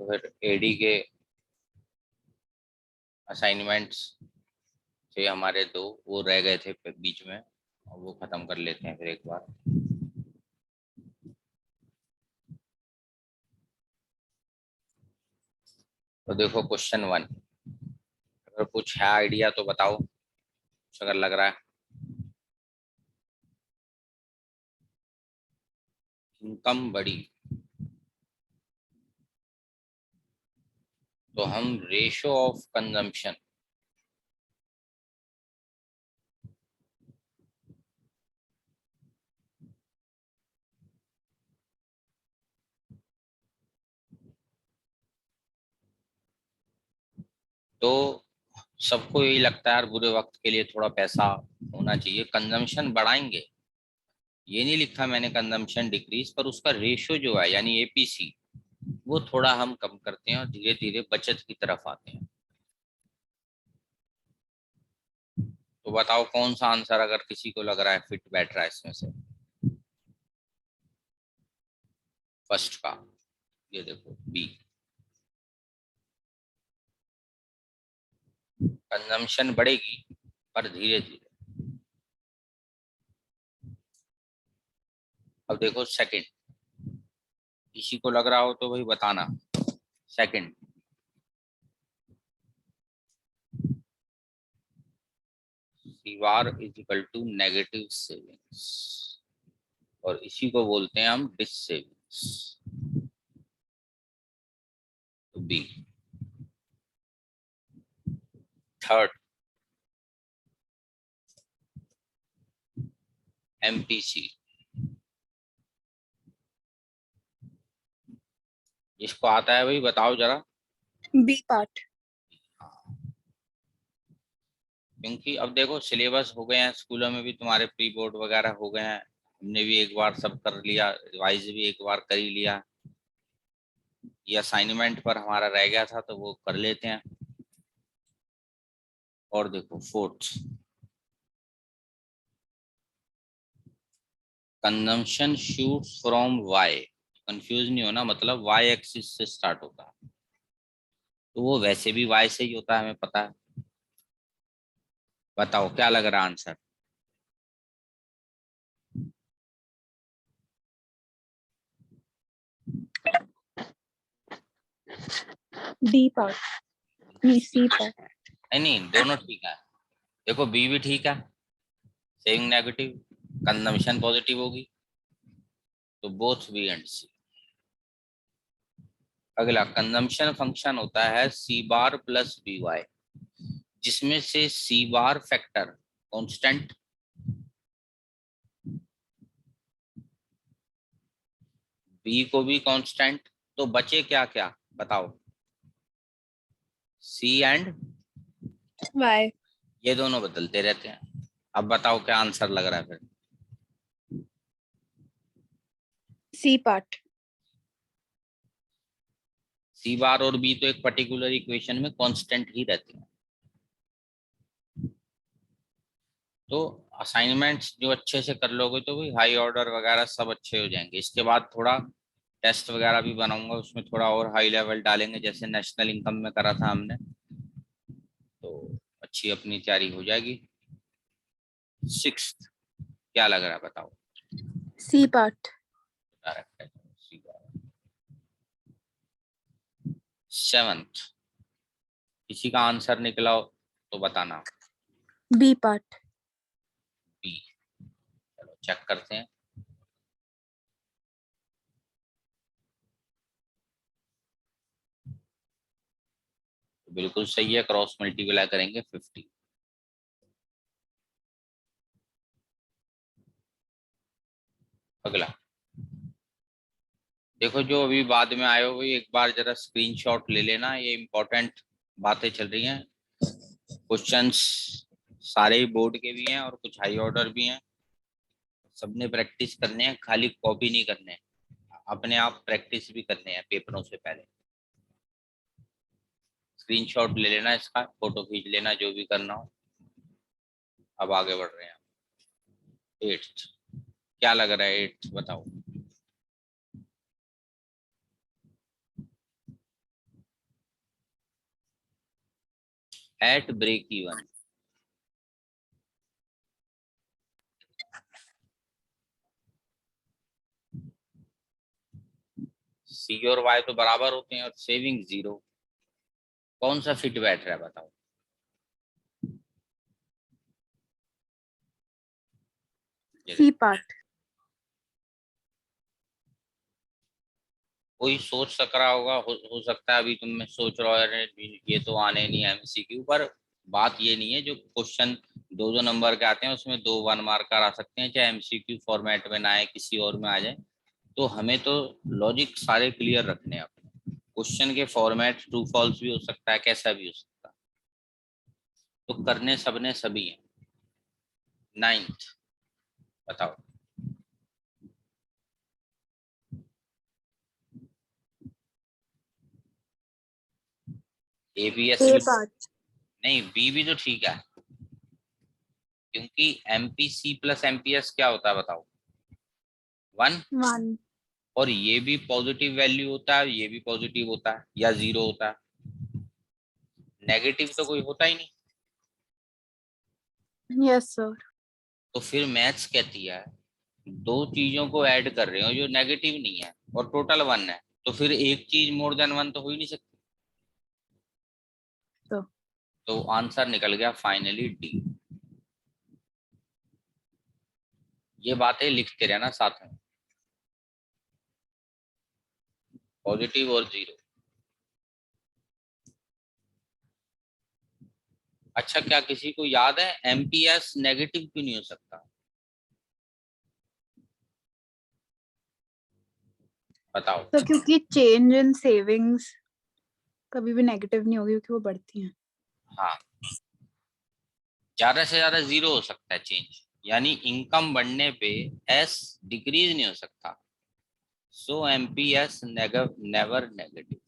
फिर एडी के असाइनमेंट्स थे हमारे दो, वो रह गए थे बीच में, और वो खत्म कर लेते हैं फिर एक बार। तो देखो क्वेश्चन 1, अगर कुछ है आइडिया तो बताओ, कुछ अगर लग रहा है। इनकम बढ़ी तो हम रेशो ऑफ कंजम्पशन, तो सबको यही लगता है यार बुरे वक्त के लिए थोड़ा पैसा होना चाहिए, कंजम्पशन बढ़ाएंगे। ये नहीं लिखा मैंने कंजम्पशन डिक्रीज, पर उसका रेशो जो है यानी एपीसी, वो थोड़ा हम कम करते हैं और धीरे धीरे बचत की तरफ आते हैं। तो बताओ कौन सा आंसर अगर किसी को लग रहा है फिट बैठ रहा है इसमें से। फर्स्ट का, ये देखो बी, कंजम्पशन बढ़ेगी पर धीरे धीरे। अब देखो सेकंड, किसी को लग रहा हो तो भाई बताना। सेकंड, सीवार is equal to negative savings, और इसी को बोलते हैं हम डिस सेविंग्स, तो बी। थर्ड, एमपीसी, जिसको आता है भाई बताओ जरा। B part. क्योंकि अब देखो सिलेबस हो गए हैं, स्कूलों में भी तुम्हारे प्री बोर्ड वगैरह हो गए हैं, हमने भी एक बार सब कर लिया, रिवाइज भी एक बार कर ही लिया, ये असाइनमेंट पर हमारा रह गया था तो वो कर लेते हैं। और देखो fourth, consumption shoots from Y, confuse नहीं होना, मतलब वाई एक्सिस से स्टार्ट होता है, तो वो वैसे भी वाई से ही होता है, हमें पता है। बताओ क्या लग रहा है answer. D part, C part. नहीं नहीं, दोनों ठीक है। देखो बी भी ठीक है, सेविंग नेगेटिव, कंजम्पशन पॉजिटिव होगी, तो बोथ बी एंड सी। अगला, कंजम्पशन फंक्शन होता है सी बार प्लस बी वाई, जिसमें से सी बार फैक्टर कांस्टेंट, बी को भी कांस्टेंट, तो बचे क्या क्या बताओ। सी एंड वाई। ये दोनों बदलते रहते हैं। अब बताओ क्या आंसर लग रहा है फिर। C part. सी बार और बी तो एक पर्टिकुलर इक्वेशन में कांस्टेंट ही रहते हैं। तो असाइनमेंट्स जो अच्छे से कर लोगे तो भी हाई ऑर्डर वगैरह सब अच्छे हो जाएंगे। इसके बाद थोड़ा टेस्ट वगैरह भी बनाऊंगा, उसमें थोड़ा और हाई लेवल डालेंगे, जैसे नेशनल इनकम में करा था हमने, तो अच्छी अपनी तैयारी हो जाएगी। सिक्स्थ, क्या लग रहा है बताओ। C part. सेवंथ, किसी का आंसर निकला हो तो बताना। B part. बी, चलो चेक करते हैं। तो बिल्कुल सही है, क्रॉस मल्टीप्लाई करेंगे 50। अगला देखो, जो अभी बाद में आए हो एक बार जरा स्क्रीनशॉट ले लेना, ये इंपॉर्टेंट बातें चल रही हैं। क्वेश्चंस सारे ही बोर्ड के भी हैं और कुछ हाई ऑर्डर भी हैं, सबने प्रैक्टिस करने हैं, खाली कॉपी नहीं करने हैं, अपने आप प्रैक्टिस भी करने हैं पेपरों से पहले। स्क्रीनशॉट ले लेना, इसका फोटो खींच लेना, जो भी करना हो। अब आगे बढ़ रहे हैं। एट्थ, क्या लग रहा है एट्थ बताओ। Eight break even. सी और वाई तो बराबर होते हैं और सेविंग 0। कौन सा फिट बैठ रहा है बताओ। C part. कोई सोच सक रहा होगा, हो सकता है अभी तुम में सोच रहे हो अरे ये तो आने नहीं एमसीक्यू पर। बात ये नहीं है, जो क्वेश्चन 2-2 नंबर के आते हैं उसमें 2 1 मार्कर आ सकते हैं, चाहे एमसीक्यू फॉर्मेट में ना आए किसी और में आ जाए। तो हमें तो लॉजिक सारे क्लियर रखने हैं अपने। क्वेश्चन के फॉर्मेट ट्रू फॉल्स भी हो सकता है, कैसा भी हो सकता है, तो करने सबने सभी हैं। 9th बताओ। एबीएस ए भी पार्ट। नहीं, बी भी तो ठीक है, क्योंकि एमपीसी प्लस एमपीएस क्या होता है बताओ। 1। 1। और ये भी पॉजिटिव वैल्यू होता है, ये भी पॉजिटिव होता है या 0 होता है। नेगेटिव तो कोई होता ही नहीं। Yes sir. तो फिर मैथ्स कहती है दो चीजों को ऐड कर रहे हो जो नेगेटिव नहीं है और टोटल 1 है, तो फिर एक चीज मोर देन 1 तो हो ही नहीं सकती। तो आंसर निकल गया फाइनली डी। ये बातें लिखते रहना साथ में, पॉजिटिव और 0। अच्छा, क्या किसी को याद है एमपीएस नेगेटिव क्यों नहीं हो सकता? बताओ। तो क्योंकि चेंज इन सेविंग्स कभी भी नेगेटिव नहीं होगी क्योंकि वो बढ़ती हैं। हाँ, ज्यादा से ज्यादा 0 हो सकता है चेंज, यानी इनकम बढ़ने पे एस डिक्रीज नहीं हो सकता। सो एमपीएस नेवर नेगेटिव।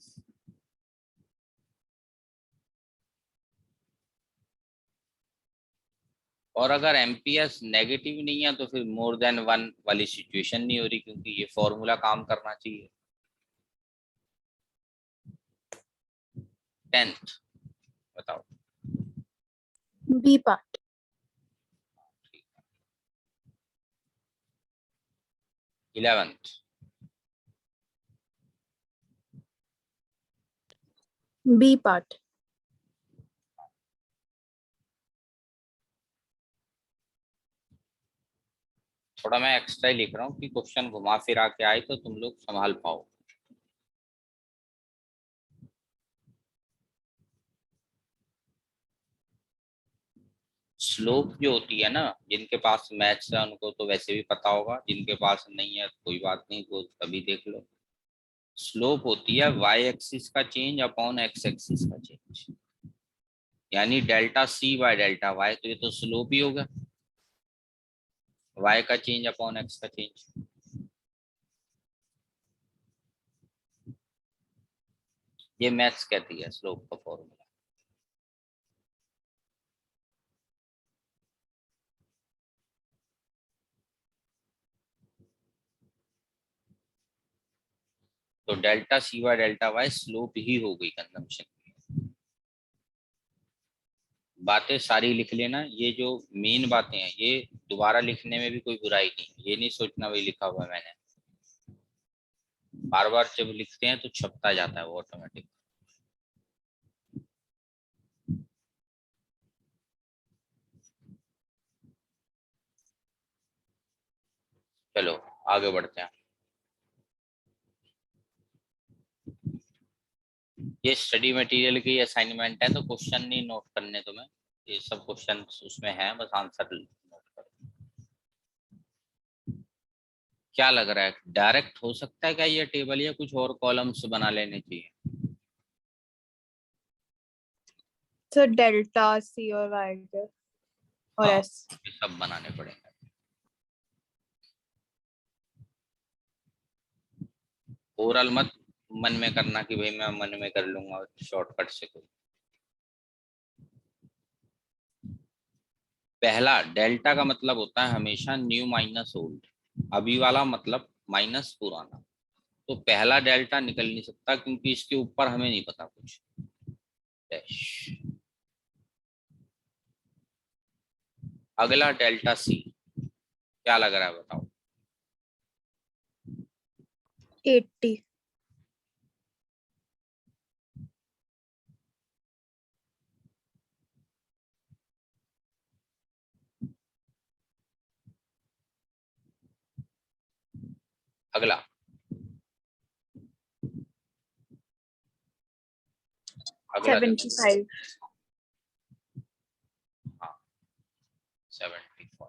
और अगर एमपीएस नेगेटिव नहीं है तो फिर मोर देन 1 वाली सिचुएशन नहीं हो रही, क्योंकि ये फॉर्मूला काम करना चाहिए। 10th बताओ। B part. 11th। B part. थोड़ा मैं एक्स्ट्रा ही लिख रहा हूँ कि क्वेश्चन घुमा फिरा के आए तो तुम लोग संभाल पाओ। स्लोप जो होती है ना, जिनके पास मैथ्स है उनको तो वैसे भी पता होगा, जिनके पास नहीं है कोई बात नहीं, वो कभी देख लो। स्लोप होती है वाई एक्सिस का चेंज अपॉन एक्स एक्सिस का चेंज, यानी delta C by delta Y, तो ये तो स्लोप ही होगा, वाई का चेंज अपॉन एक्स का चेंज। ये मैथ्स कहती है स्लोप का फॉर्मूला। तो delta C by delta Y slope ही हो गई कंजम्पशन की। बातें सारी लिख लेना, ये जो मेन बातें हैं ये दोबारा लिखने में भी कोई बुराई नहीं, ये नहीं सोचना वही लिखा हुआ है मैंने। बार बार जब लिखते हैं तो छपता जाता है वो ऑटोमेटिक। चलो आगे बढ़ते हैं। ये स्टडी मटेरियल की असाइनमेंट है, तो क्वेश्चन नहीं नोट करने तुम्हें, ये सब क्वेश्चन उसमें है, बस आंसर नोट करो। क्या लग रहा है डायरेक्ट हो सकता है क्या ये टेबल, या कुछ और कॉलम्स बना लेने चाहिए? सर डेल्टा सी और वाई के और हाँ, एस। ये सब बनाने पड़ेंगे। ओरल मत मन में करना कि भाई मैं मन में कर लूंगा शॉर्टकट से कोई। पहला डेल्टा का मतलब होता है हमेशा न्यू माइनस ओल्ड, अभी वाला मतलब माइनस पुराना। तो पहला डेल्टा निकल नहीं सकता क्योंकि इसके ऊपर हमें नहीं पता कुछ। डैश। अगला डेल्टा सी क्या लग रहा है बताओ? 80। अगला 75। हाँ 75।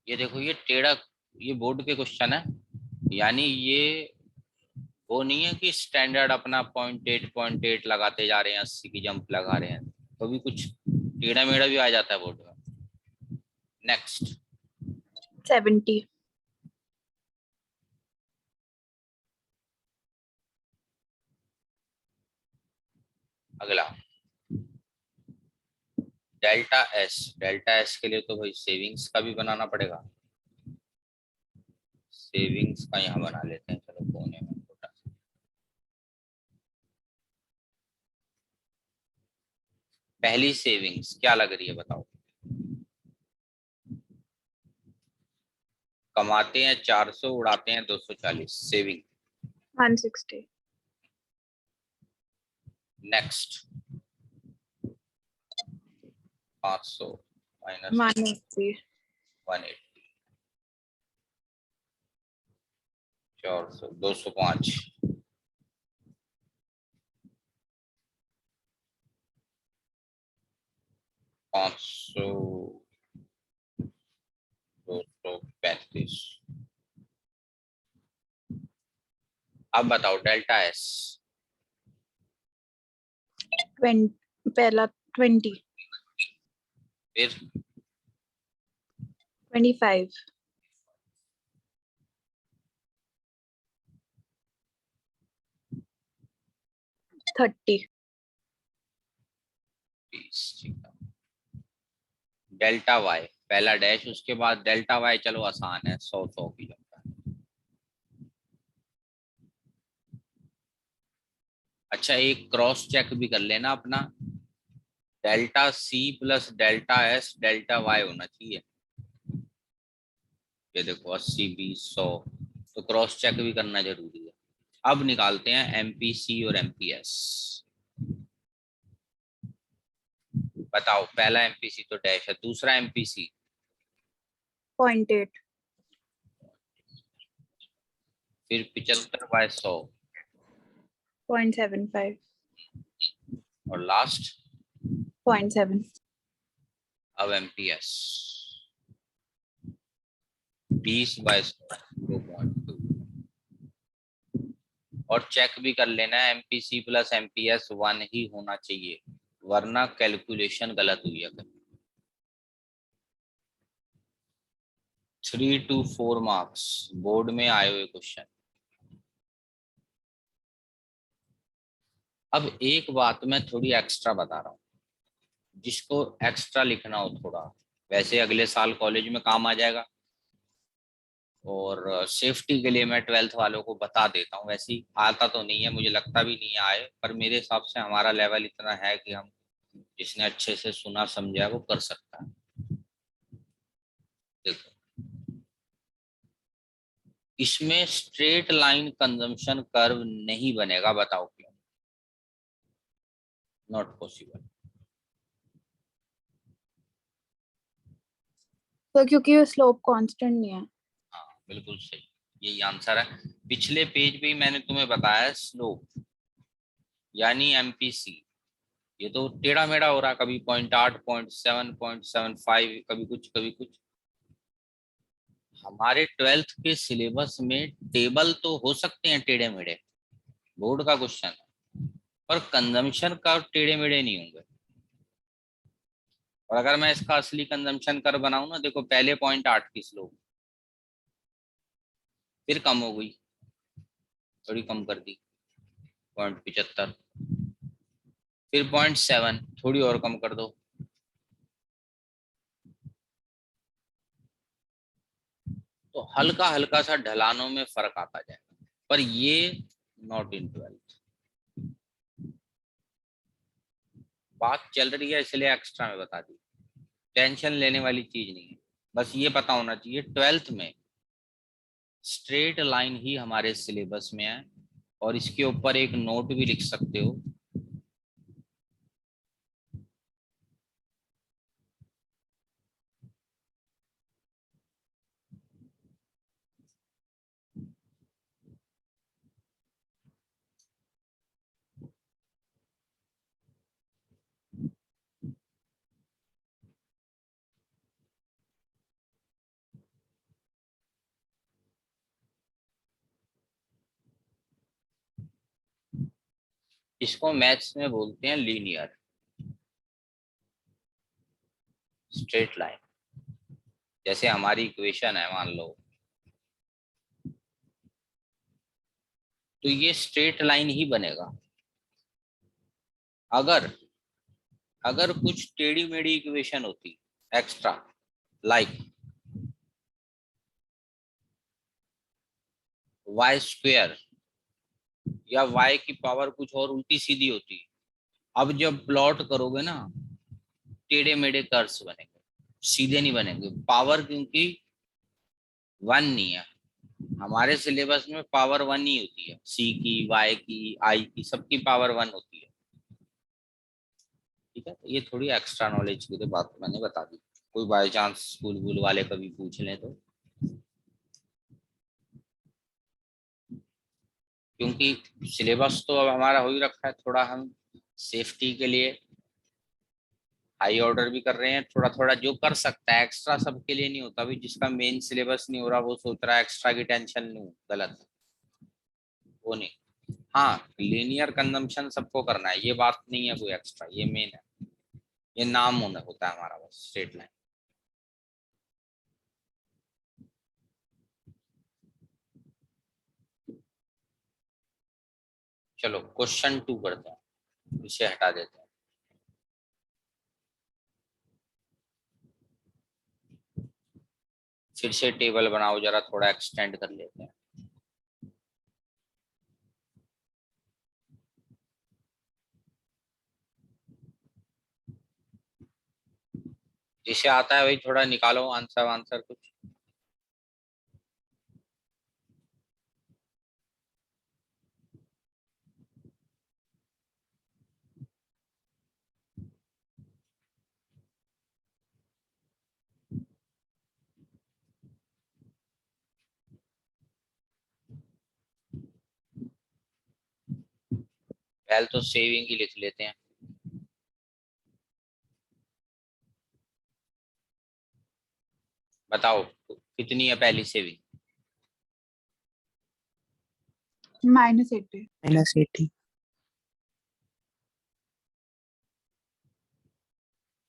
ये देखो ये टेढ़ा, ये बोर्ड के क्वेश्चन है, यानी ये वो नहीं है कि स्टैंडर्ड अपना 0.8 लगाते जा रहे हैं, 80 की जंप लगा रहे हैं, तो भी कुछ टेढ़ा मेढ़ा भी आ जाता है बोर्ड में। नेक्स्ट 70। अगला डेल्टा एस के लिए तो भाई सेविंग्स का भी बनाना पड़ेगा। सेविंग्स का यहाँ बना लेते हैं, चलो कोने में छोटा सा। पहली सेविंग्स क्या लग रही है बताओ? कमाते हैं 400, उड़ाते हैं 240, सेविंग। 160। Next 500 minus 180। 180, 400, 205, 500, 235। अब बताओ डेल्टा एस। 20। पहला 20। फिर 25। 30। 20। डेल्टा वाई पहला डैश, उसके बाद डेल्टा वाई, चलो आसान है, 100 की जगह। अच्छा एक क्रॉस चेक भी कर लेना अपना, delta C plus delta S delta Y होना चाहिए। ये देखो 80 20 100, तो क्रॉस चेक भी करना जरूरी है। अब निकालते हैं एमपीसी और एमपीएस। बताओ पहला एमपीसी तो डैश है, दूसरा एमपीसी 0.8। फिर 75/100 0.75। और लास्ट 0.7। अब एमपीएस 20/100 0.2। और चेक भी कर लेना है एमपीसी प्लस एमपीएस 1 ही होना चाहिए, वरना कैलकुलेशन गलत हुई है। 3 to 4 मार्क्स बोर्ड में आए हुए क्वेश्चन। अब एक बात मैं थोड़ी एक्स्ट्रा बता रहा हूँ, जिसको एक्स्ट्रा लिखना हो थोड़ा, वैसे अगले साल कॉलेज में काम आ जाएगा, और सेफ्टी के लिए मैं 12th वालों को बता देता हूँ। वैसे ही आता तो नहीं है, मुझे लगता भी नहीं आए, पर मेरे हिसाब से हमारा लेवल इतना है कि हम, जिसने अच्छे से सुना समझा वो कर सकता है। देखो इसमें स्ट्रेट लाइन कंजम्पशन कर्व नहीं बनेगा, बताओ क्यों? Not possible. तो क्योंकि स्लोप कांस्टेंट नहीं है। हाँ बिल्कुल सही, यही आंसर है। पिछले पेज पे ही मैंने तुम्हें बताया स्लोप यानी एमपीसी, ये तो टेढ़ा मेढ़ा हो रहा, कभी 0.8 0.7 0.75, कभी कुछ कभी कुछ। हमारे 12th के सिलेबस में टेबल तो हो सकते हैं टेढ़े मेढ़े, बोर्ड का क्वेश्चन है, पर कंजम्पशन का टेढ़े मेढ़े नहीं होंगे। और अगर मैं इसका असली कंजम्पशन कर बनाऊं ना, देखो पहले 0.8 की स्लोप, फिर कम हो गई, थोड़ी कम कर दी 0.75, फिर 0.7, थोड़ी और कम कर दो, तो हल्का हल्का सा ढलानों में फर्क आता जाएगा, पर ये नॉट इन 12th। बात चल रही है इसलिए एक्स्ट्रा में बता दी। टेंशन लेने वाली चीज नहीं है, बस ये पता होना चाहिए 12th में स्ट्रेट लाइन ही हमारे सिलेबस में है, और इसके ऊपर एक नोट भी लिख सकते हो। इसको मैथ्स में बोलते हैं लीनियर स्ट्रेट लाइन। जैसे हमारी इक्वेशन है मान लो, तो ये स्ट्रेट लाइन ही बनेगा। अगर अगर कुछ टेढ़ी मेढ़ी इक्वेशन होती एक्स्ट्रा, लाइक वाई स्क्वेयर या वाई की पावर कुछ और उल्टी सीधी होती, अब जब प्लॉट करोगे ना, टेढ़े मेढ़े कर्व्स बनेंगे, सीधे नहीं बनेंगे। पावर क्योंकि वन नहीं है, हमारे सिलेबस में पावर वन ही होती है, सी की, वाई की, आई की, सबकी पावर वन होती है। ठीक है, तो ये थोड़ी एक्स्ट्रा नॉलेज की तो बात मैंने बता दी, कोई बाय चांस स्कूल वूल वाले कभी पूछ लें तो। क्योंकि सिलेबस तो अब हमारा हो ही रखा है, थोड़ा हम सेफ्टी के लिए हाई ऑर्डर भी कर रहे हैं, थोड़ा थोड़ा जो कर सकता है एक्स्ट्रा, सबके लिए नहीं होता। अभी जिसका मेन सिलेबस नहीं हो रहा वो सोच रहा है एक्स्ट्रा की टेंशन लूं, गलत, वो नहीं। हाँ, लीनियर कंजम्पशन सबको करना है, ये बात नहीं है कोई एक्स्ट्रा, ये मेन है, ये नाम होना होता है हमारा बस, स्ट्रेट लाइन। चलो क्वेश्चन 2 करते हैं, इसे हटा देते हैं। फिर से टेबल बनाओ जरा, थोड़ा एक्सटेंड कर लेते हैं। जिसे आता है भाई थोड़ा निकालो आंसर आंसर कुछ। पहले तो सेविंग ही लिख लेते हैं। बताओ कितनी है पहली सेविंग? -80। -80।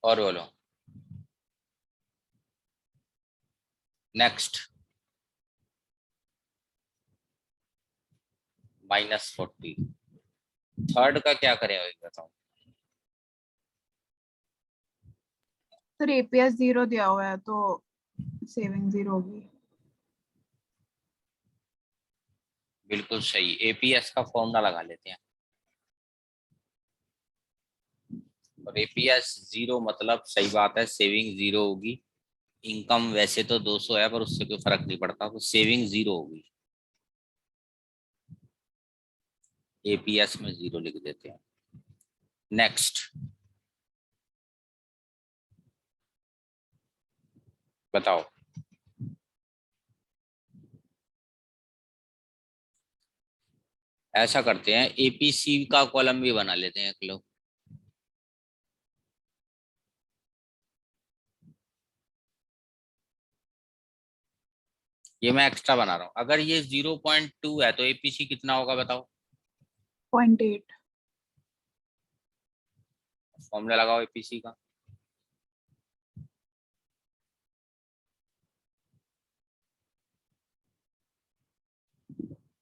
और बोलो नेक्स्ट। -40। थर्ड का क्या करें भाई बताओ। सर एपीएस 0 दिया हुआ है तो सेविंग 0 होगी। बिल्कुल सही, एपीएस का फॉर्मूला लगा लेते हैं। और एपीएस 0 मतलब सही बात है, सेविंग 0 होगी। इनकम वैसे तो 200 है पर उससे कोई फर्क नहीं पड़ता, तो सेविंग 0 होगी। एपीएस में 0 लिख देते हैं। नेक्स्ट बताओ। ऐसा करते हैं, एपीसी का कॉलम भी बना लेते हैं एक लोग। ये मैं एक्स्ट्रा बना रहा हूँ। अगर ये 0.2 है तो एपीसी कितना होगा बताओ। 0.8। फॉर्मूला लगाओ एपीसी का।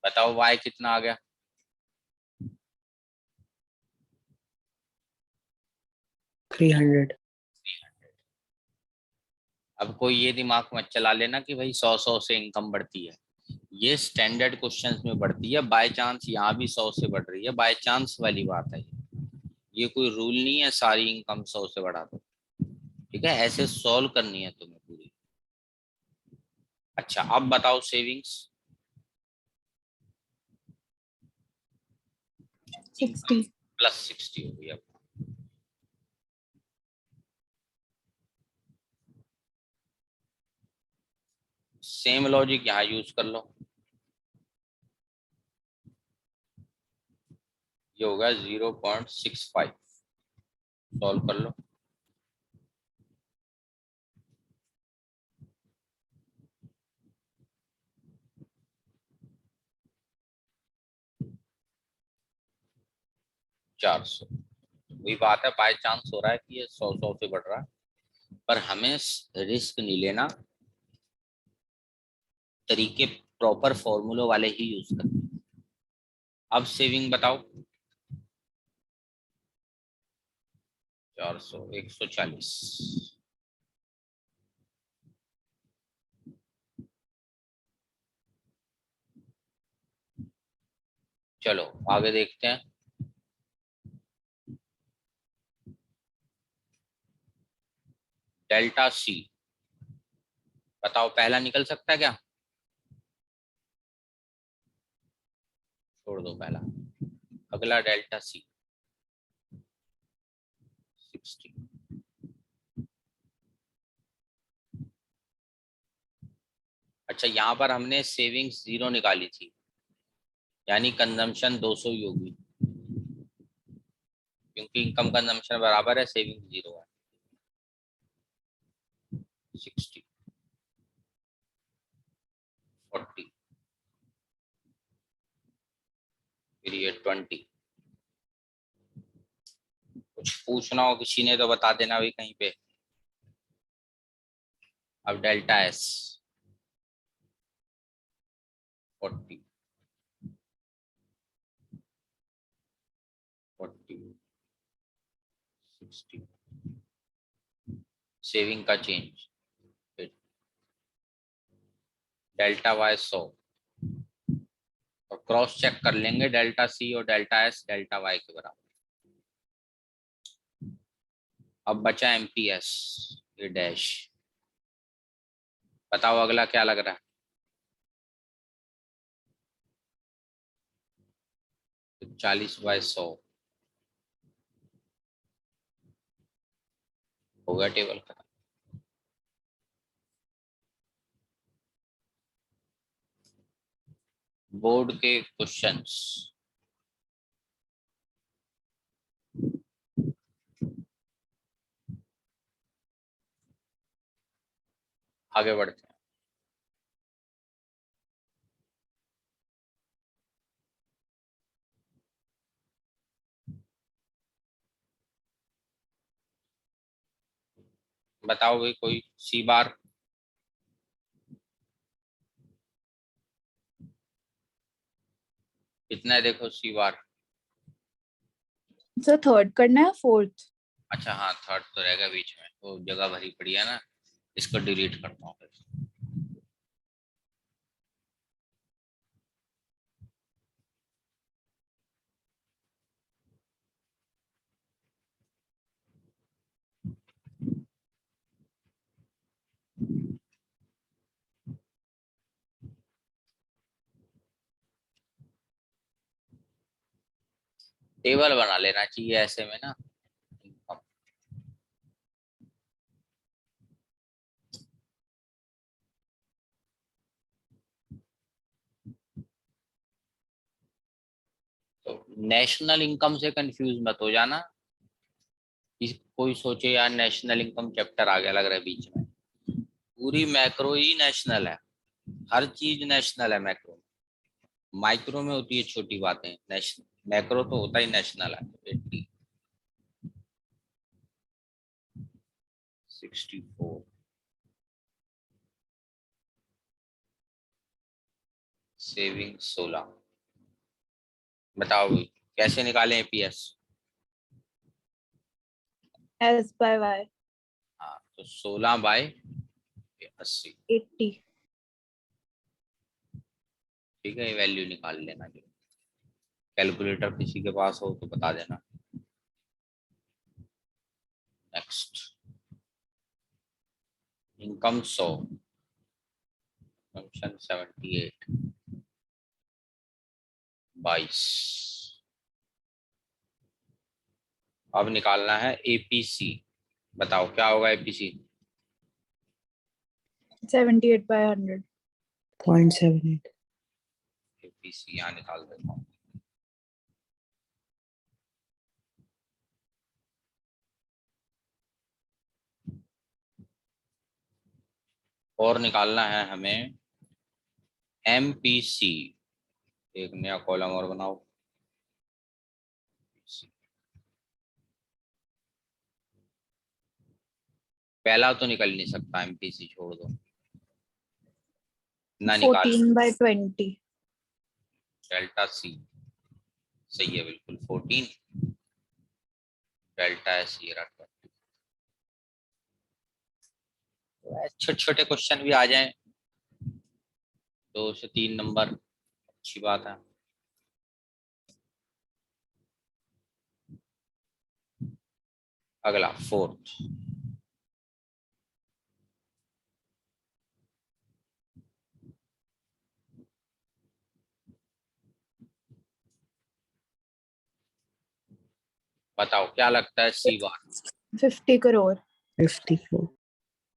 बताओ वाई कितना आ गया? 300। अब कोई ये दिमाग मत चला लेना कि भाई 100 से इनकम बढ़ती है। ये स्टैंडर्ड क्वेश्चंस में बढ़ती है, बाय चांस यहाँ भी 100 से बढ़ रही है, बाय चांस वाली बात है। ये कोई रूल नहीं है सारी इनकम 100 से बढ़ा दो। ठीक है, ऐसे सॉल्व करनी है तुम्हें पूरी। अच्छा अब बताओ सेविंग्स 60। +60 हो गई। अब सेम लॉजिक यहाँ यूज कर लो, ये होगा 0.65, सॉल्व कर लो। चार सौ, वही बात है, बाय चांस हो रहा है कि ये 100 से बढ़ रहा है, पर हमें रिस्क नहीं लेना, तरीके प्रॉपर फॉर्मूले वाले ही यूज करने। अब सेविंग बताओ 400, 140, चलो आगे देखते हैं। डेल्टा सी बताओ, पहला निकल सकता है क्या? छोड़ दो पहला, अगला डेल्टा सी 60। अच्छा यहाँ पर हमने सेविंग्स 0 निकाली थी, यानी कंजम्पशन 200 ही होगी, क्योंकि इनकम कंजम्पशन बराबर है, सेविंग 0 है। 60, 40, फिर ये 20। कुछ पूछना हो किसी ने तो बता देना भाई कहीं पे। अब डेल्टा एस 40, 40, 60, सेविंग का चेंज, डेल्टा वाई 100, और क्रॉस चेक कर लेंगे डेल्टा सी और डेल्टा एस डेल्टा वाई के बराबर। अब बचा एमपीएस, ये डैश, बताओ अगला क्या लग रहा है? तो 40/100 हो गया टेबल खत्म। बोर्ड के क्वेश्चंस, आगे बढ़ते हैं। बताओ भाई कोई सी बार, कितना है देखो सी बार। सर थर्ड करना है, फोर्थ? अच्छा हाँ, थर्ड तो रहेगा बीच में, वो जगह भरी पड़ी है ना, इसको डिलीट करता हूँ फिर। टेबल बना लेना चाहिए ऐसे में ना। तो नेशनल इनकम से कंफ्यूज मत हो जाना, कोई सोचे यार नेशनल इनकम चैप्टर आ गया लग रहा है बीच में, पूरी मैक्रो ही नेशनल है, हर चीज नेशनल है मैक्रो में। माइक्रो में होती है छोटी बातें, नेशनल मैक्रो तो होता ही नेशनल है। 80, 64, सेविंग 16, बताओ भाई कैसे निकालें एपीएस? S/Y हाँ तो 16/80, 80। ठीक है, ये वैल्यू निकाल लेना, जो कैलकुलेटर किसी के पास हो तो बता देना। Next, income 100, consumption 78, 22। अब निकालना है एपीसी। बताओ क्या होगा एपीसी? 78/100। 0.78. एपीसी यहाँ निकाल देता हूँ। और निकालना है हमें एमपीसी। एक नया कॉलम और बनाओ। पहला तो निकल नहीं सकता, एमपीसी छोड़ दो ना, निकाल। 14/20। डेल्टा सी सही है, बिल्कुल 14, डेल्टा एस ये रखा। छोटे छोटे क्वेश्चन भी आ जाएं 2 से 3 नंबर, अच्छी बात है। अगला 4th। बताओ क्या लगता है सी बार? 50 करोड़। 54.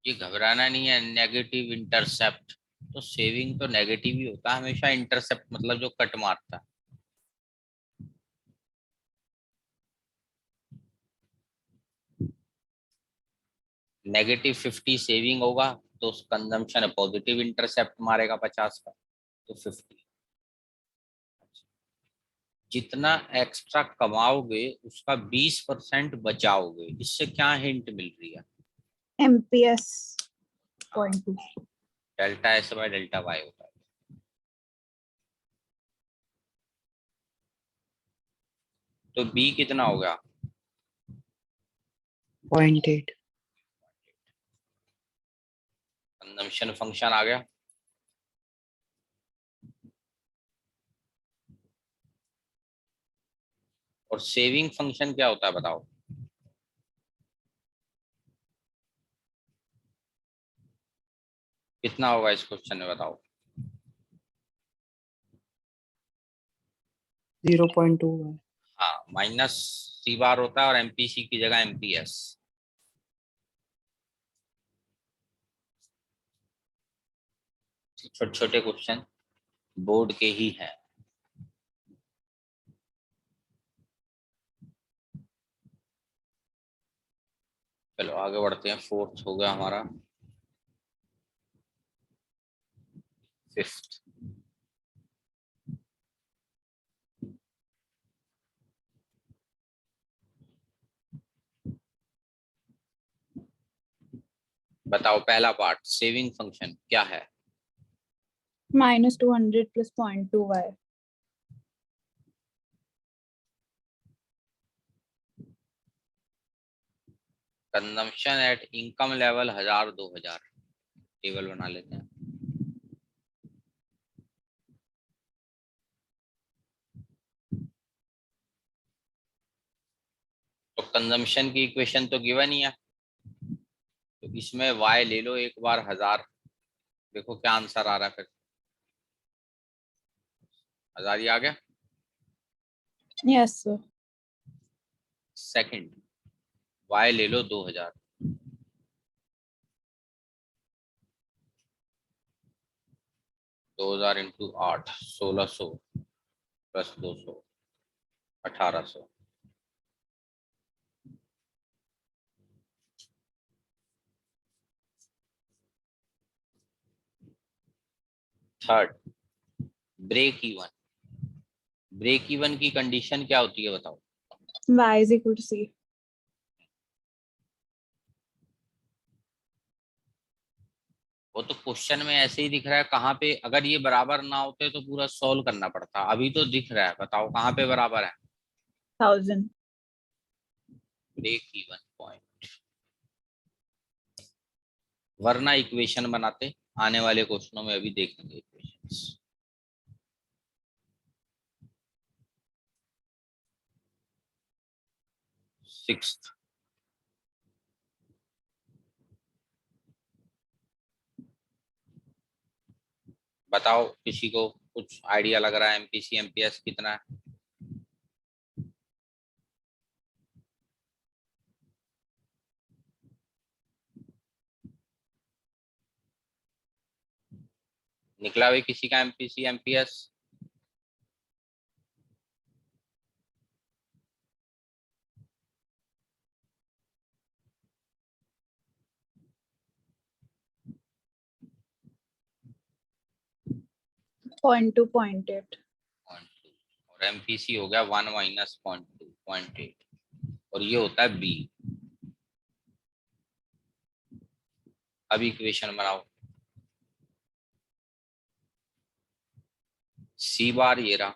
ये घबराना नहीं है, नेगेटिव इंटरसेप्ट। तो सेविंग तो नेगेटिव ही होता है हमेशा, इंटरसेप्ट मतलब जो कट मारता है। -50 सेविंग होगा तो कंजम्पशन पॉजिटिव इंटरसेप्ट मारेगा 50 का, तो 50। जितना एक्स्ट्रा कमाओगे उसका 20% बचाओगे, इससे क्या हिंट मिल रही है? MPS 0.2। Delta S by delta Y होता है। तो बी कितना हो गया? 0.8. कंजम्पशन फंक्शन आ गया। और सेविंग फंक्शन क्या होता है बताओ? कितना होगा इस क्वेश्चन में बताओ? 0.2. हाँ, माइनस सी बार होता है और एमपीसी की जगह एमपीएस। छोटे छोटे क्वेश्चन बोर्ड के ही हैं। चलो आगे बढ़ते हैं। 4th हो गया हमारा। 5th। बताओ पहला पार्ट, सेविंग फंक्शन क्या है? -200 + 0.2y। Consumption at income level 1000 2000। Table बना लेते हैं। तो कंजम्पशन की इक्वेशन तो गिवन ही है, तो इसमें y ले लो एक बार 1000। देखो क्या आंसर आ रहा है फिर। 1000 ही आ गया। Yes sir. सेकंड, y ले लो 2000। 2000 into 8, 1600 plus 200, 1800। Third, break even. Break even की कंडीशन क्या होती है बताओ? y = c। वो तो क्वेश्चन में ऐसे ही दिख रहा है, कहाँ पे अगर ये बराबर ना होते तो पूरा सॉल्व करना पड़ता, अभी तो दिख रहा है। बताओ कहाँ पे बराबर है? 1000। Break even point. वरना इक्वेशन बनाते, आने वाले क्वेश्चनों में अभी देखेंगे इक्वेशंस। सिक्स्थ, बताओ किसी को कुछ आइडिया लग रहा है एमपीसी एमपीएस कितना है? निकला भाई किसी का एमपीसी एमपीएस? .2 .8 और एमपीसी हो गया 1 माइनस 0.2 0.8 और ये होता है बी। अब इक्वेशन बनाओ। सी बार ये रहा,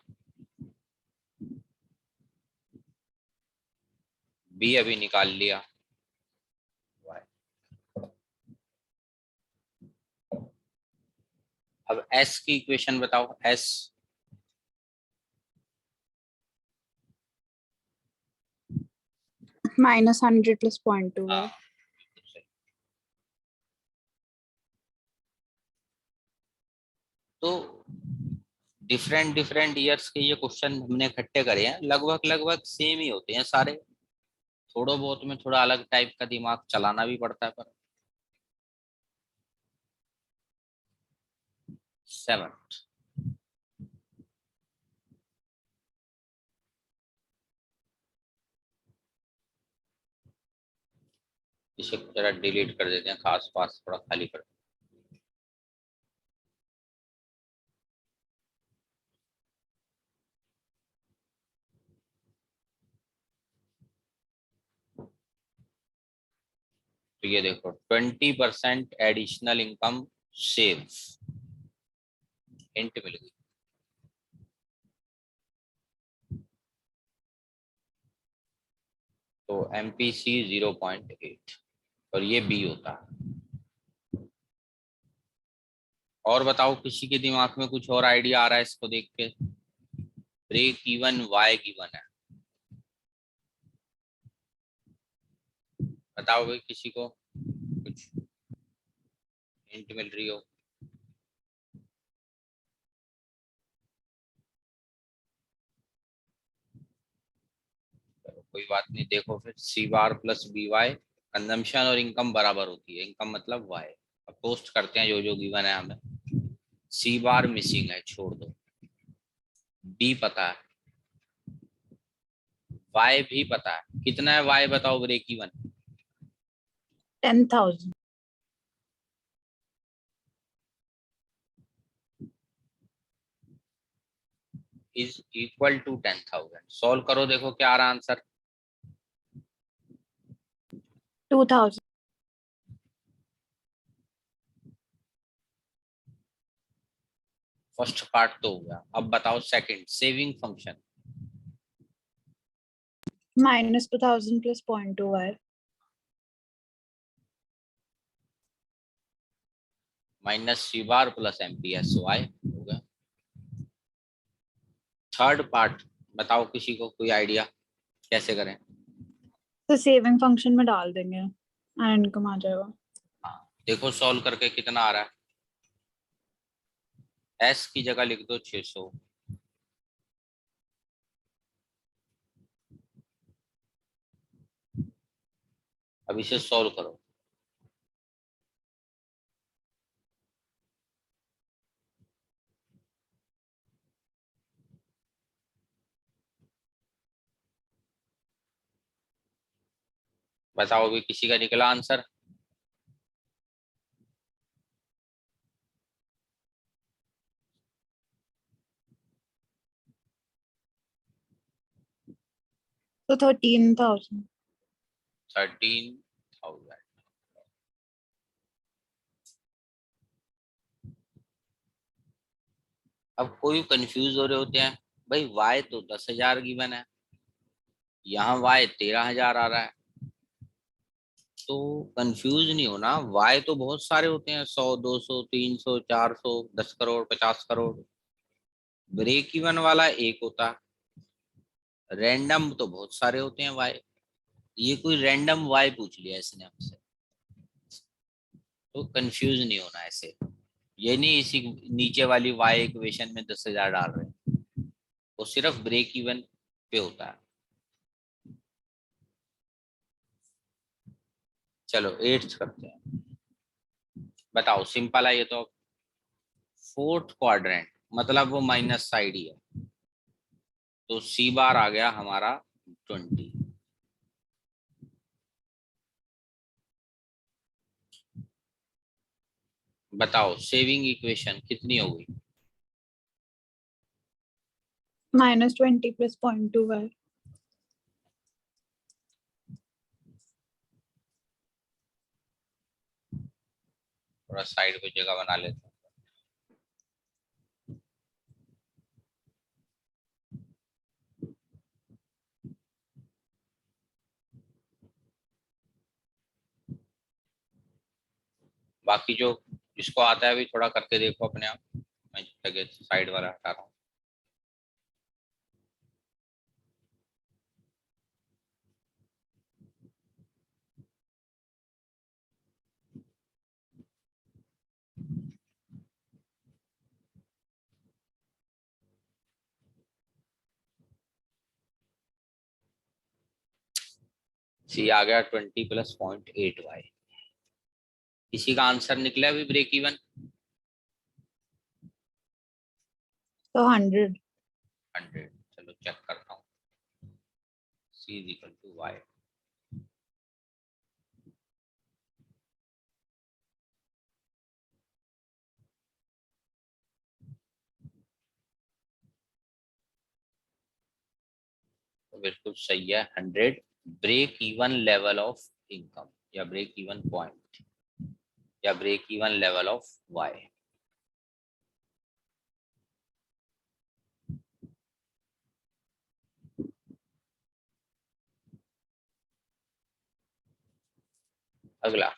बी अभी निकाल लिया, अब एस की इक्वेशन बताओ। एस -100 + 0.2 हाँ, है। तो डिफरेंट डिफरेंट ईयर्स के ये क्वेश्चन हमने इकट्ठे करे हैं, लगभग लगभग सेम ही होते हैं सारे। थोड़ा बहुत में थोड़ा अलग टाइप का दिमाग चलाना भी पड़ता है पर। 7 इसे जरा डिलीट कर देते हैं, खास पास थोड़ा खाली कर। तो ये देखो 20% एडिशनल इनकम सेव, हिंट मिल गई। तो एमपीसी 0.8 और ये बी होता है। और बताओ किसी के दिमाग में कुछ और आइडिया आ रहा है इसको देख के? ब्रेक इवन वाई गिवन है, बताओ भाई किसी को कुछ हिंट मिल रही हो? कोई बात नहीं, देखो फिर सी बार प्लस बी वाई, कंजम्पशन और इनकम बराबर होती है, इनकम मतलब वाई। अब पोस्ट करते हैं जो गिवन है हमें। सी बार मिसिंग है, छोड़ दो। बी पता है, वाई भी पता है। कितना है वाई बताओ break even? 10,000 is equal to 10,000। Solve करो, देखो क्या आ रहा आंसर। 2,000 फर्स्ट पार्ट तो हो गया, अब बताओ सेकंड सेविंग फंक्शन। -2,000 + 0.2 है। माइनस सी बार प्लस एमपीएस वाई हो गया। थर्ड पार्ट बताओ किसी को कोई आइडिया कैसे करें? तो सेविंग फंक्शन में डाल देंगे एंड इनकम आ जाएगा। हाँ, देखो सॉल्व करके कितना आ रहा है। एस की जगह लिख दो 600। अब इसे सॉल्व करो। बताओ अभी किसी का निकला आंसर? तो 13,000। 13,000। अब कोई कंफ्यूज हो रहे होते हैं, भाई वाई तो 10,000 गिवन है, यहाँ वाई 13,000 आ रहा है। तो कंफ्यूज नहीं होना, वाई तो बहुत सारे होते हैं, 100 200 300 400 10 करोड़ 50 करोड़। ब्रेक इवन वाला एक होता, रैंडम तो बहुत सारे होते हैं वाई। ये कोई रैंडम वाई पूछ लिया इसने हमसे, तो कंफ्यूज नहीं होना ऐसे। ये नहीं इसी नीचे वाली y इक्वेशन में 10,000 डाल रहे हैं, वो सिर्फ ब्रेक इवन पे होता है। चलो 8th करते हैं। बताओ, सिंपल है ये तो। फोर्थ क्वाड्रेंट मतलब वो माइनस साइड ही है, तो सी बार आ गया हमारा 20। बताओ सेविंग इक्वेशन कितनी होगी? -20 + 0.2y। थोड़ा साइड पे जगह बना लेते हैं। बाकी जो जिसको आता है अभी थोड़ा करके देखो अपने आप। मैं जगह साइड वाला हटा रहा हूँ। सी आ गया 20 + 0.8y। इसी का आंसर निकला अभी ब्रेक इवन। तो 100। 100। चलो चेक करता हूँ। C is equal to Y. तो बिल्कुल सही है। 100 break even level of income या ब्रेक इवन पॉइंट या break even level of Y. अगला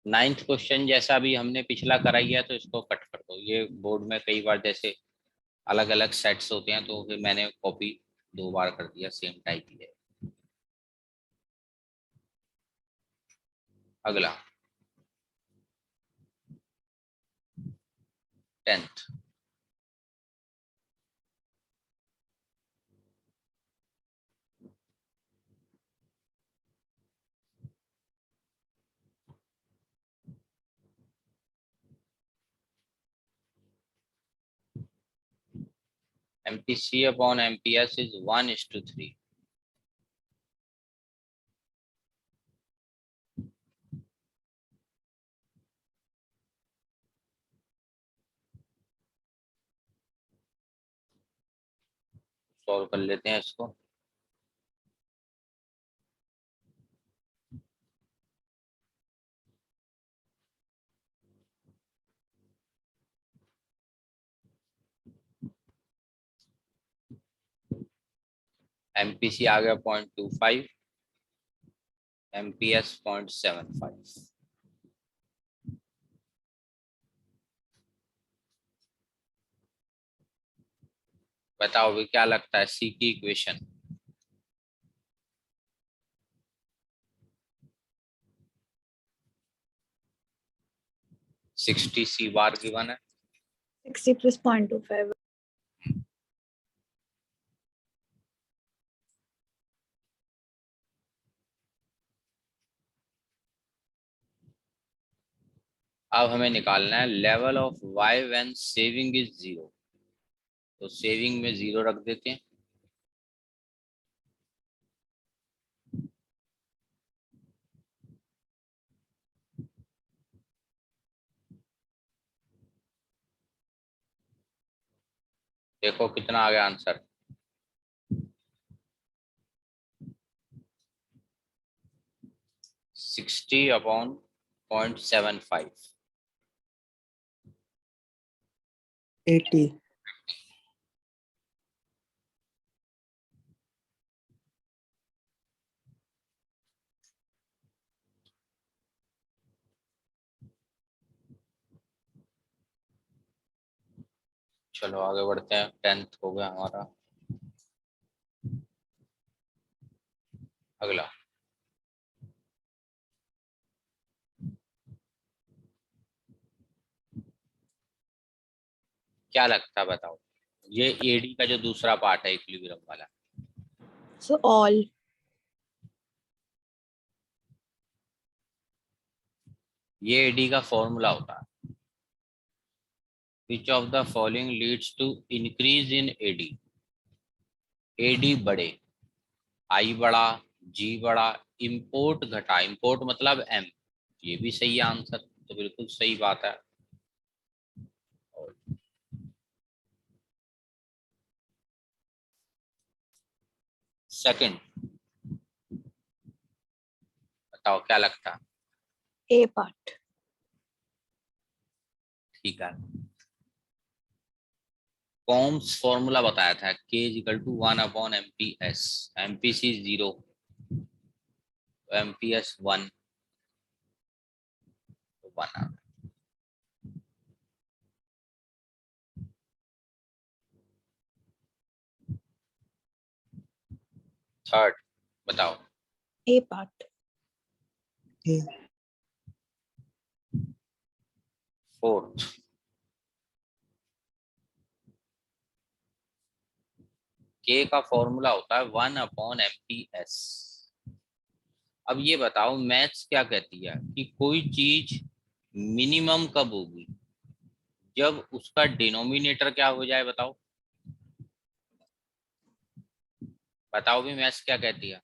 9th क्वेश्चन जैसा भी हमने पिछला कराई है, तो इसको कट कर दो। ये बोर्ड में कई बार जैसे अलग अलग सेट्स होते हैं, तो फिर मैंने कॉपी 2 बार कर दिया, सेम टाइप ही है। अगला 10th। MPC upon MPS is 1:3। Solve कर लेते हैं इसको। MPC आ गया 0.25, MPS 0.75। बताओ भी क्या लगता है सी की equation? Sixty C bar given है। 60 + 0.25। अब हमें निकालना है level of Y when saving is 0। तो सेविंग में 0 रख देते हैं। देखो कितना आ गया आंसर। 60/0.75। 80। चलो आगे बढ़ते हैं। 10th हो गया हमारा। अगला क्या लगता है बताओ, ये एडी का जो दूसरा पार्ट है इक्विलिब्रियम वाला, So all. ये एडी का फॉर्मूला होता है, which of the following leads to increase in AD, AD बढ़े, आई बढ़ा, जी बढ़ा, इंपोर्ट घटा, इंपोर्ट मतलब एम, ये भी सही है आंसर, तो बिल्कुल सही बात है। सेकंड बताओ क्या लगता है, A part. ठीक है। कॉम्स फॉर्मूला बताया था K equal to 1/MPS, MPC 0, MPS 1, 1। Third बताओ, A part. A. Fourth K का फॉर्मूला होता है 1/MPS। अब ये बताओ मैथ्स क्या कहती है कि कोई चीज मिनिमम कब होगी, जब उसका डिनोमिनेटर क्या हो जाए, बताओ बताओ भी मैथ्स क्या कहती है।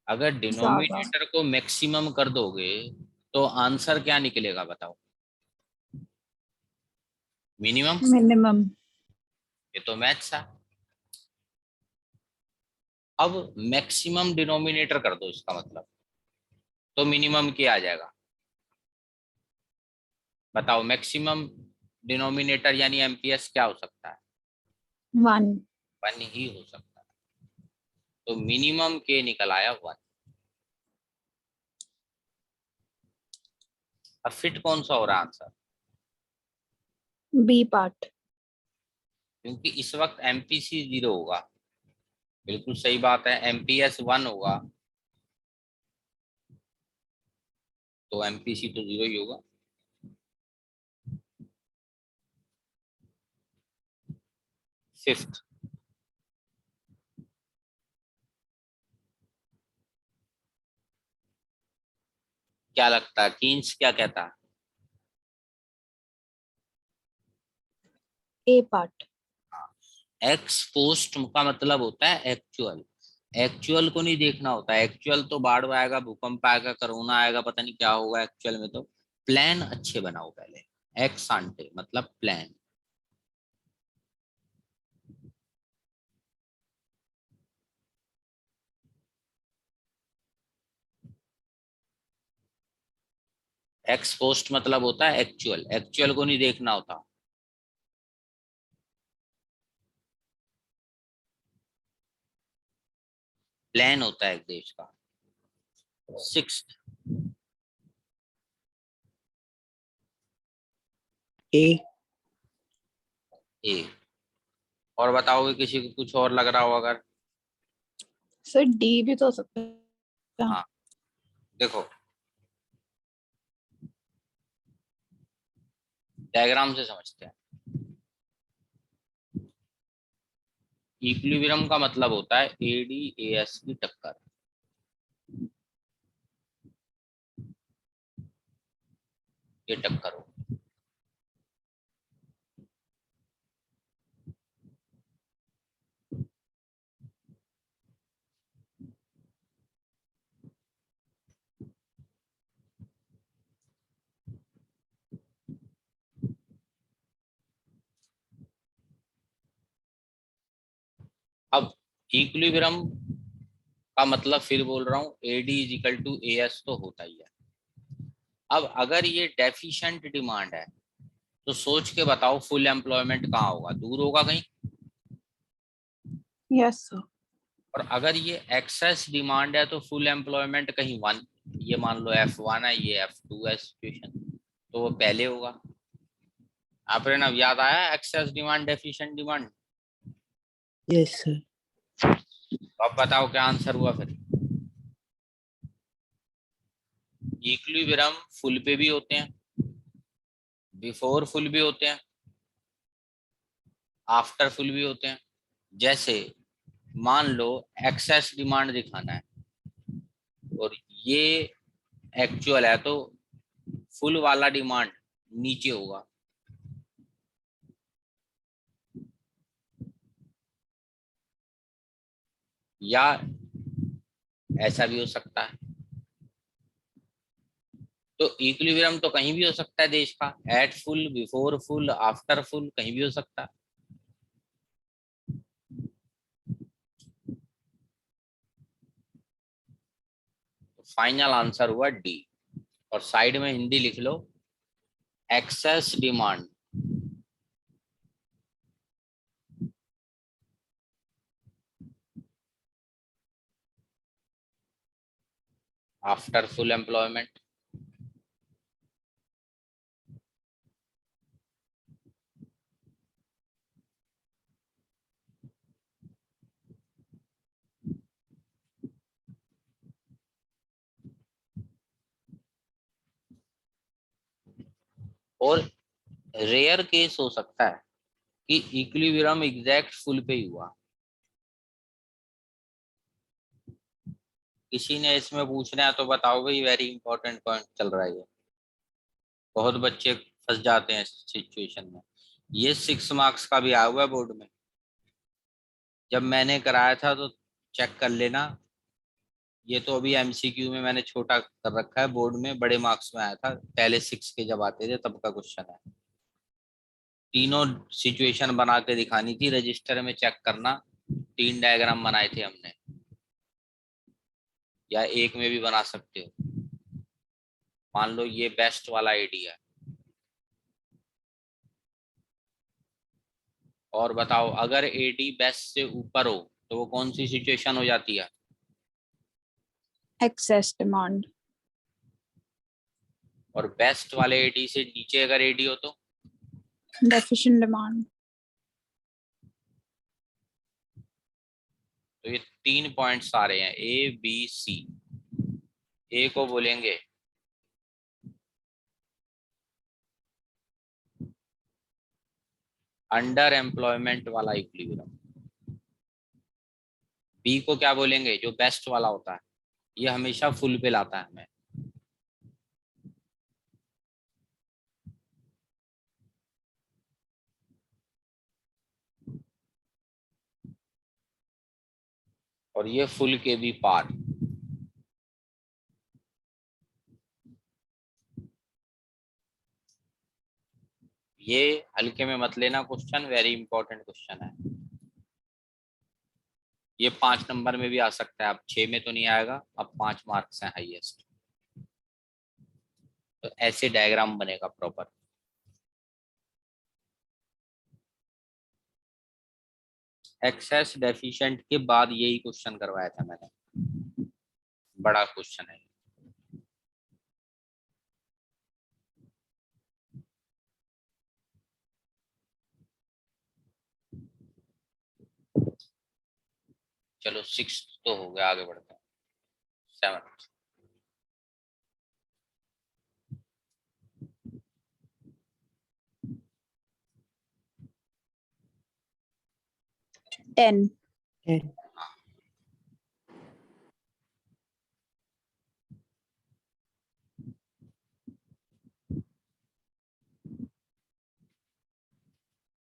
अगर ज्यादा. डिनोमिनेटर को मैक्सिमम कर दोगे तो आंसर क्या निकलेगा बताओ, मिनिमम। Minimum. ये तो मैथ्स है। अब मैक्सिमम डिनोमिनेटर कर दो इसका मतलब, तो मिनिमम क्या आ जाएगा बताओ, मैक्सिमम डिनोमिनेटर यानी एमपीएस क्या हो सकता है, 1. 1 ही हो सकता है, तो मिनिमम के निकल आया 1। अब फिट कौन सा हो रहा आंसर, B part. क्योंकि इस वक्त एमपीसी 0 होगा, बिल्कुल सही बात है, एमपीएस 1 होगा तो एमपीसी तो 0 ही होगा। फिफ्थ क्या लगता है, कीन्स क्या कहता है, A part. एक्स पोस्ट का मतलब होता है एक्चुअल, एक्चुअल को नहीं देखना होता है, एक्चुअल तो बाढ़ आएगा, भूकंप आएगा, कोरोना आएगा, पता नहीं क्या होगा एक्चुअल में, तो प्लान अच्छे बनाओ पहले, एक्स आंटे मतलब प्लान। एक्स पोस्ट मतलब होता है एक्चुअल, एक्चुअल को नहीं देखना होता। प्लान होता है एक देश का। Six A. ए, और बताओगे किसी को कुछ और लग रहा हो अगर। सर D भी तो हो सकता है. हाँ देखो डायग्राम से समझते हैं, इक्विलिब्रियम का मतलब होता है एडी एएस की टक्कर, ये टक्कर हो। अब इक्विलिब्रियम का मतलब फिर बोल रहा हूँ AD is equal to AS तो होता ही है। अब अगर ये डेफिशिएंट डिमांड है तो सोच के बताओ फुल एम्प्लॉयमेंट कहाँ होगा, दूर होगा कहीं। Yes sir. और अगर ये एक्सेस डिमांड है तो फुल एम्प्लॉयमेंट कहीं 1, ये मान लो F1 है, ये F2 है सिचुएशन, तो वो पहले होगा। आपने ना याद आया excess demand deficient demand, Yes sir. तो अब बताओ क्या आंसर हुआ फिर। इक्विलिब्रियम फुल पे भी होते हैं, बिफोर फुल भी होते हैं, आफ्टर फुल भी होते हैं। जैसे मान लो एक्सेस डिमांड दिखाना है और ये एक्चुअल है, तो फुल वाला डिमांड नीचे होगा, या ऐसा भी हो सकता है। तो इक्विलिब्रियम तो कहीं भी हो सकता है देश का, at full, before full, after full, कहीं भी हो सकता है। तो फाइनल आंसर हुआ डी। और साइड में हिंदी लिख लो, excess demand after full employment. और रेयर केस हो सकता है कि इक्विलिब्रियम एग्जैक्ट फुल पे ही हुआ। किसी ने इसमें पूछना है तो बताओ भाई, वेरी इंपॉर्टेंट पॉइंट चल रहा है ये, बहुत बच्चे फंस जाते हैं इस सिचुएशन में। ये 6 मार्क्स का भी आया हुआ है बोर्ड में, जब मैंने कराया था तो चेक कर लेना। ये तो अभी एमसीक्यू में मैंने छोटा कर रखा है, बोर्ड में बड़े मार्क्स में आया था, पहले 6 के जब आते थे तब का क्वेश्चन है। तीनों सिचुएशन बना के दिखानी थी, रजिस्टर में चेक करना, 3 डायग्राम बनाए थे हमने, या एक में भी बना सकते हो। मान लो ये बेस्ट वाला आइडिया है, और बताओ अगर एडी बेस्ट से ऊपर हो तो वो कौन सी सिचुएशन हो जाती है? Excess demand. और बेस्ट वाले एडी से नीचे अगर एडी हो तो डेफिशिएंट डिमांड। ये 3 पॉइंट्स आ रहे हैं, ए बी सी। ए को बोलेंगे अंडर एम्प्लॉयमेंट वाला इक्विलिब्रियम, बी को क्या बोलेंगे, जो बेस्ट वाला होता है, ये हमेशा फुल पे लाता है हमें। और ये फुल के भी पार। ये हल्के में मत लेना क्वेश्चन, वेरी इंपॉर्टेंट क्वेश्चन है। ये 5 नंबर में भी आ सकता है, अब 6 में तो नहीं आएगा, अब 5 मार्क्स हैं हाईएस्ट। तो ऐसे डायग्राम बनेगा प्रॉपर। एक्सेस डेफिशिएंट के बाद यही क्वेश्चन करवाया था मैंने, बड़ा क्वेश्चन है। चलो 6 तो हो गया, आगे बढ़ते हैं 7। 10. 10.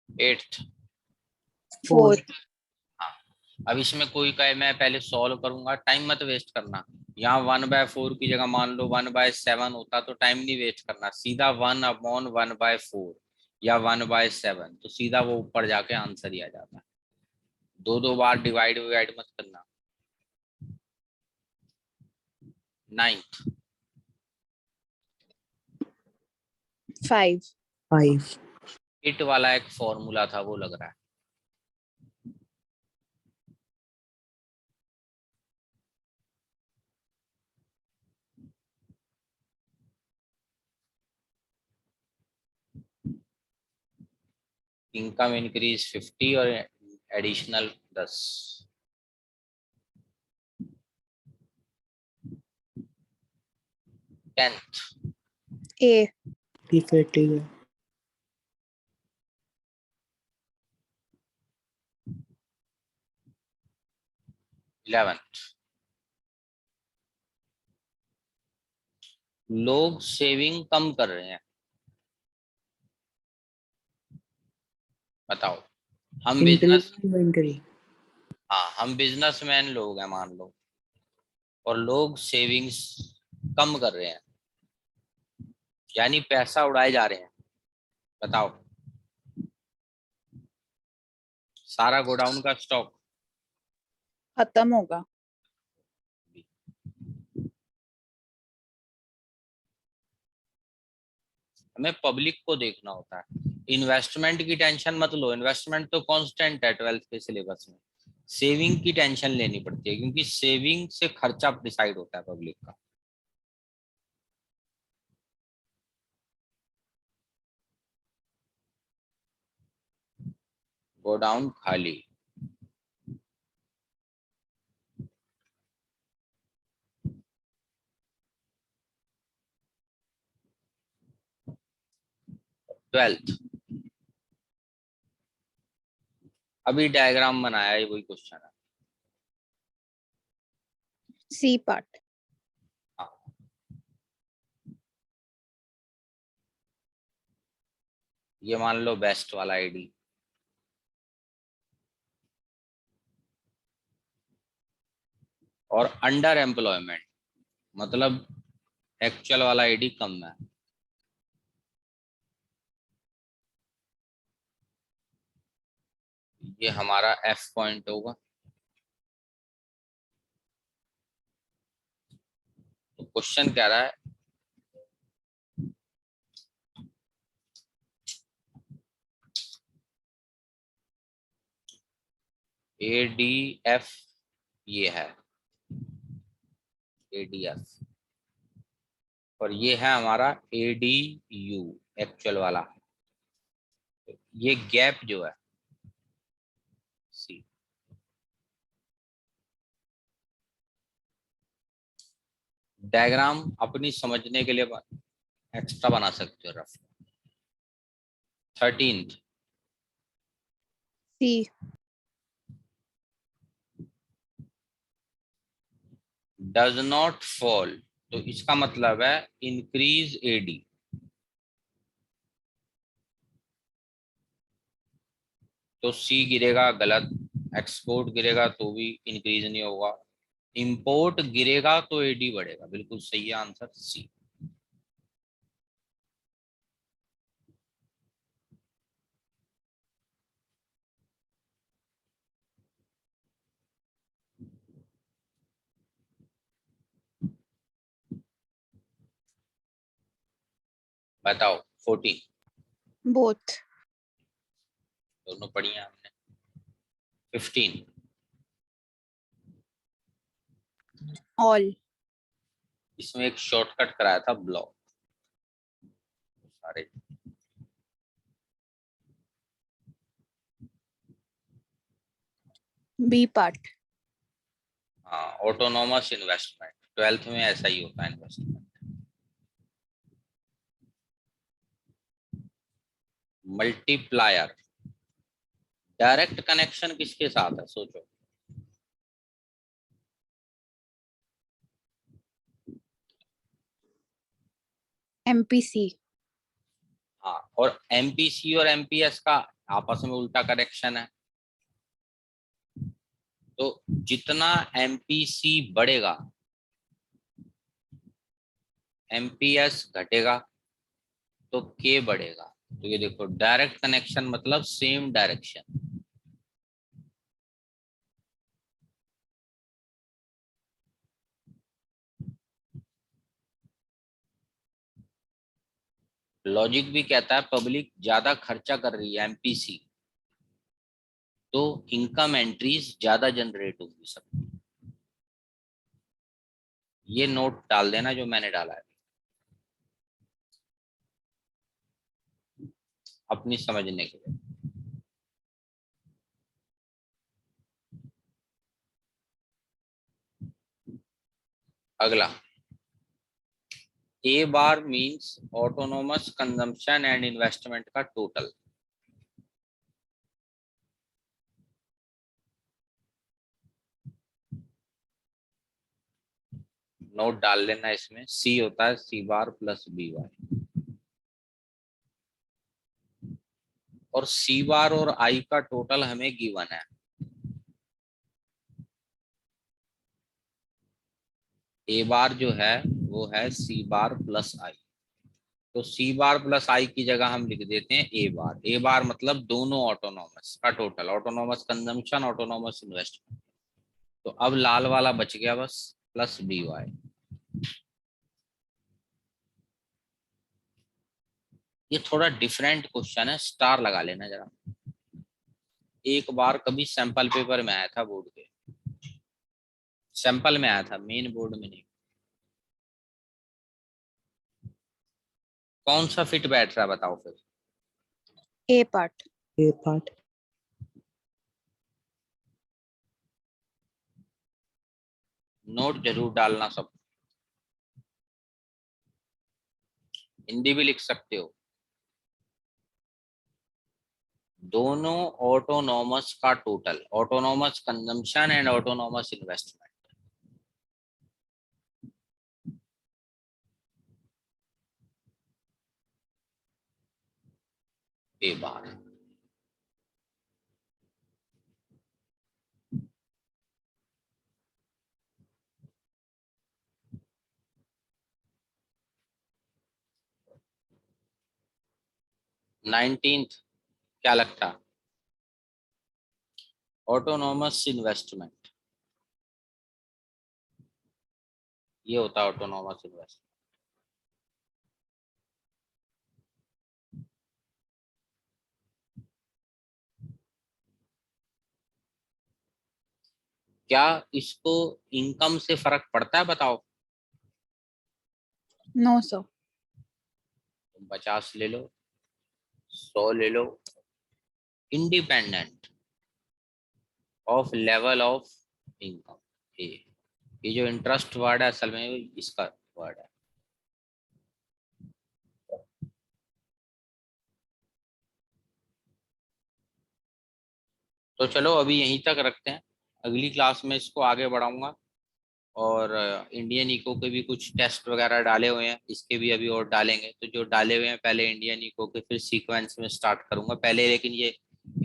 8th। 4. हाँ, अब इसमें कोई कहे मैं पहले सॉल्व करूंगा, टाइम मत वेस्ट करना। यहाँ 1/4 की जगह मान लो 1/7 होता तो टाइम नहीं वेस्ट करना, सीधा 1/1/4 या 1/7, तो सीधा वो ऊपर जाके आंसर ही आ जाता है। 2 बार डिवाइड विवाइड मत करना। 9th। 5. 5. इट वाला एक फॉर्मूला था, वो लग रहा है। इनकम इंक्रीज 50 और additional 10। 10th। A. Defective. 11th, लोग सेविंग कम कर रहे हैं। बताओ, हम Increase बिजनेस, inventory. हाँ हम बिजनेसमैन लोग हैं मान लो, और लोग सेविंग्स कम कर रहे हैं, यानी पैसा उड़ाए जा रहे हैं। बताओ, सारा गोडाउन का स्टॉक खत्म होगा। हमें पब्लिक को देखना होता है। इन्वेस्टमेंट की टेंशन मत लो, इन्वेस्टमेंट तो कांस्टेंट है 12th के सिलेबस में। सेविंग की टेंशन लेनी पड़ती है, क्योंकि सेविंग से खर्चा डिसाइड होता है पब्लिक का। गोडाउन खाली, ट्वेल्थ। अभी डायग्राम बनाया है, वही क्वेश्चन है। C part. हाँ, ये मान लो बेस्ट वाला आईडी, और अंडर एम्प्लॉयमेंट मतलब एक्चुअल वाला आईडी कम है। ये हमारा एफ पॉइंट होगा। तो क्वेश्चन कह रहा है ADF, ये है ADF, और ये है हमारा ADU एक्चुअल वाला। ये गैप जो है सी, डायग्राम अपनी समझने के लिए एक्स्ट्रा बना सकते हो रफ। 13th, सी। डज नॉट फॉल, तो इसका मतलब है इंक्रीज AD। तो सी गिरेगा, गलत। एक्सपोर्ट गिरेगा तो भी इंक्रीज नहीं होगा। इंपोर्ट गिरेगा तो AD बढ़ेगा, बिल्कुल सही है आंसर सी। बताओ 14, बोथ। दोनों पढ़ी हैं हमने। 15, ऑल। इसमें एक शॉर्टकट कराया था ब्लॉक सारे। B part. हाँ, ऑटोनोमस इन्वेस्टमेंट 12th में ऐसा ही होता है इन्वेस्टमेंट। मल्टीप्लायर, डायरेक्ट कनेक्शन किसके साथ है सोचो। MPC। हाँ, और MPC और MPS का आपस में उल्टा कनेक्शन है। तो जितना MPC बढ़ेगा MPS घटेगा, तो K बढ़ेगा। तो ये देखो, डायरेक्ट कनेक्शन मतलब सेम डायरेक्शन। लॉजिक भी कहता है पब्लिक ज्यादा खर्चा कर रही है MPC, तो इनकम एंट्रीज ज्यादा जनरेट होगी सब। ये नोट डाल देना जो मैंने डाला है अपनी समझने के लिए। अगला, A bar means autonomous consumption and investment का टोटल। नोट डाल लेना इसमें, सी होता है सी बार प्लस बी वाई, और सी बार और आई का टोटल हमें गिवन है। ए बार जो है वो है सी बार प्लस आई, तो सी बार प्लस आई की जगह हम लिख देते हैं ए बार। ए बार मतलब दोनों ऑटोनॉमस का total, autonomous consumption, autonomous investment. तो अब लाल वाला बच गया बस, प्लस बी वाई। ये थोड़ा डिफरेंट क्वेश्चन है, स्टार लगा लेना जरा। एक बार कभी सैंपल पेपर में आया था बोर्ड के, सैंपल में आया था, मेन बोर्ड में नहीं। कौन सा फिट बैठ रहा है बताओ फिर? ए पार्ट। A part. नोट जरूर डालना सब, हिंदी भी लिख सकते हो। दोनों ऑटोनॉमस का total, autonomous consumption and autonomous investment. A bar. Nineteenth क्या लगता? ऑटोनॉमस इन्वेस्टमेंट, ये होता है ऑटोनॉमस इन्वेस्टमेंट। क्या इसको इनकम से फर्क पड़ता है बताओ? 900। 50 ले लो, 100 ले लो, independent of level of income. ये जो इंटरेस्ट वर्ड है असल में इसका वर्ड है। तो चलो अभी यहीं तक रखते हैं, अगली क्लास में इसको आगे बढ़ाऊंगा। और इंडियन इको के भी कुछ टेस्ट वगैरह डाले हुए हैं, इसके भी अभी और डालेंगे। तो जो डाले हुए हैं पहले इंडियन इको के, फिर सीक्वेंस में स्टार्ट करूंगा पहले, लेकिन ये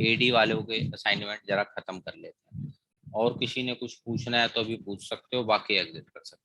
एडी वालों के असाइनमेंट जरा खत्म कर लेते हैं। और किसी ने कुछ पूछना है तो अभी पूछ सकते हो, बाकी एग्जिट कर सकते हो।